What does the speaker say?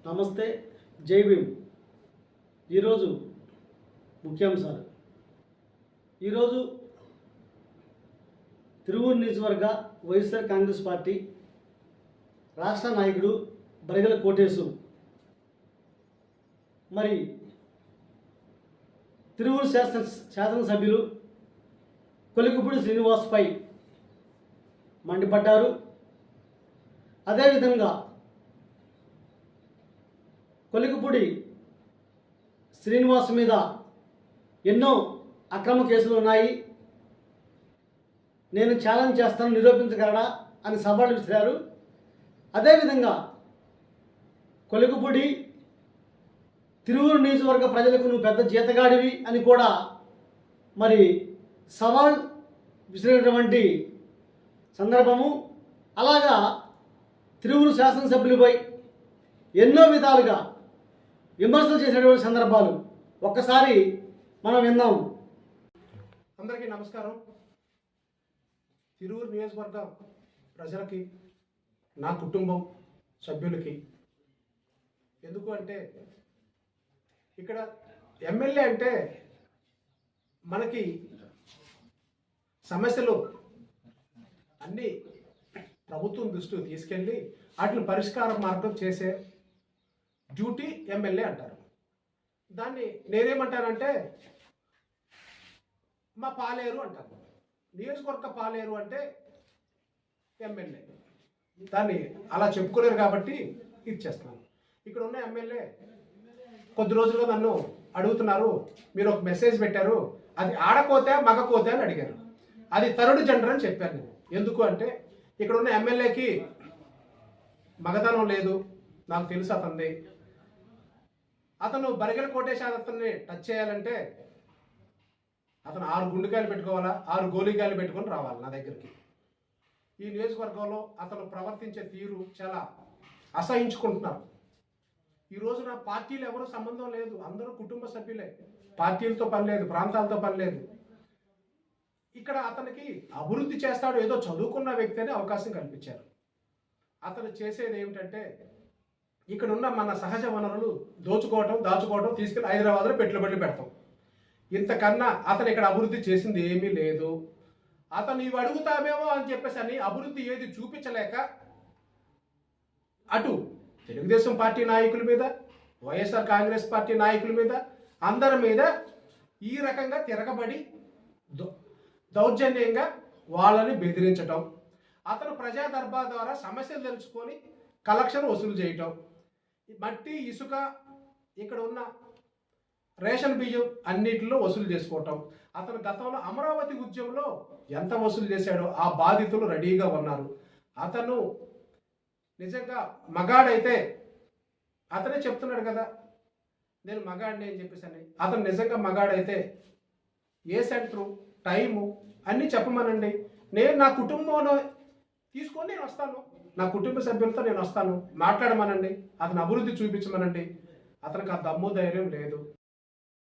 నమస్తే, జై భీమ్. ఈరోజు ముఖ్యాంశాలు. ఈరోజు తిరువూరు నియోజకవర్గ వైఎస్ఆర్ కాంగ్రెస్ పార్టీ రాష్ట్ర నాయకుడు బరిగల కోటేశు మరి తిరువూరు శాసనసభ్యులు కొలికపూడి శ్రీనివాస్పై మండిపడ్డారు. అదేవిధంగా కొలికపూడి శ్రీనివాస్ మీద ఎన్నో అక్రమ కేసులు ఉన్నాయి, నేను ఛాలెంజ్ చేస్తాను, నిరూపించగలడా అని సవాళ్ళు విసిరారు. అదేవిధంగా కొలికపూడి తిరువూరు నియోజకవర్గ ప్రజలకు నువ్వు పెద్ద జీతగాడివి అని కూడా మరి సవాల్ విసిరినటువంటి సందర్భము. అలాగా తిరువూరు శాసనసభ్యులపై ఎన్నో విధాలుగా విమర్శలు చేసినటువంటి సందర్భాలు ఒక్కసారి మనం విన్నాం. అందరికీ నమస్కారం. తిరువూరు నియోజకవర్గ ప్రజలకి, నా కుటుంబం సభ్యులకి, ఎందుకు అంటే ఇక్కడ ఎమ్మెల్యే అంటే మనకి సమస్యలు అన్నీ ప్రభుత్వం దృష్టికి తీసుకెళ్ళి వాటిని పరిష్కార మార్గం చేసే డ్యూటీ ఎమ్మెల్యే అంటారు. దాన్ని నేనేమంటానంటే మా పాలేరు అంటారు. నియోజకవర్గ పాలేరు అంటే ఎమ్మెల్యే. దాన్ని అలా చెప్పుకోలేరు కాబట్టి ఇచ్చేస్తున్నాను. ఇక్కడ ఉన్న ఎమ్మెల్యే కొద్ది రోజులుగా నన్ను అడుగుతున్నారు, మీరు ఒక మెసేజ్ పెట్టారు, అది ఆడకోతే మగకోతే అని అడిగారు. అది థర్డ్ జెండర్ అని చెప్పాను నేను. ఎందుకు అంటే ఇక్కడ ఉన్న ఎమ్మెల్యేకి మగతనం లేదు, నాకు తెలుసు అతనిది. అతను బరిగల కోటేశ్వర అతన్ని టచ్ చేయాలంటే అతను 6 గుండెకాయలు పెట్టుకోవాలా, 6 గోలికాయలు పెట్టుకొని రావాలి నా దగ్గరికి. ఈ నియోజకవర్గంలో అతను ప్రవర్తించే తీరు చాలా అసహించుకుంటున్నారు. ఈ రోజున పార్టీలు ఎవరు సంబంధం లేదు, అందరూ కుటుంబ సభ్యులే. పార్టీలతో పని లేదు, ప్రాంతాలతో పని లేదు. ఇక్కడ అతనికి అభివృద్ధి చేస్తాడు, ఏదో చదువుకున్న వ్యక్తి అని అవకాశం కల్పించారు. అతను చేసేది ఏమిటంటే ఇక్కడ ఉన్న మన సహజ వనరులు దాచుకోవటం, తీసుకెళ్ళి హైదరాబాద్లో పెట్టుబడులు పెడతాం. ఇంతకన్నా అతను ఇక్కడ అభివృద్ధి చేసింది ఏమీ లేదు. అతను ఇవి అడుగుతామేమో అని చెప్పేసి అని అభివృద్ధి ఏది చూపించలేక అటు తెలుగుదేశం పార్టీ నాయకుల మీద, వైఎస్ఆర్ కాంగ్రెస్ పార్టీ నాయకుల మీద, అందరి మీద ఈ రకంగా తిరగబడి దౌర్జన్యంగా వాళ్ళని బెదిరించటం, అతను ప్రజా దర్బార్ ద్వారా సమస్యలు తెలుసుకొని కలెక్షన్ వసూలు చేయటం, మట్టి ఇసుక ఇక్కడ ఉన్న రేషన్ బియ్యం అన్నిటిలో వసూలు చేసుకోవటం. అతను గతంలో అమరావతి ఉద్యమంలో ఎంత వసూలు చేశాడో ఆ బాధితులు రెడీగా ఉన్నారు. అతను నిజంగా మగాడైతే అతనే చెప్తున్నాడు కదా, నేను మగాడిని అని చెప్పేసి అని. అతను నిజంగా మగాడైతే ఏ సెంటరు, టైము అన్నీ చెప్పమనండి. నేను నా కుటుంబంలో తీసుకొని నేను వస్తాను, నా కుటుంబ సభ్యులతో నేను వస్తాను, మాట్లాడమనండి, అతను అభివృద్ధి చూపించమనండి. అతనికి ఆ దమ్ము ధైర్యం లేదు.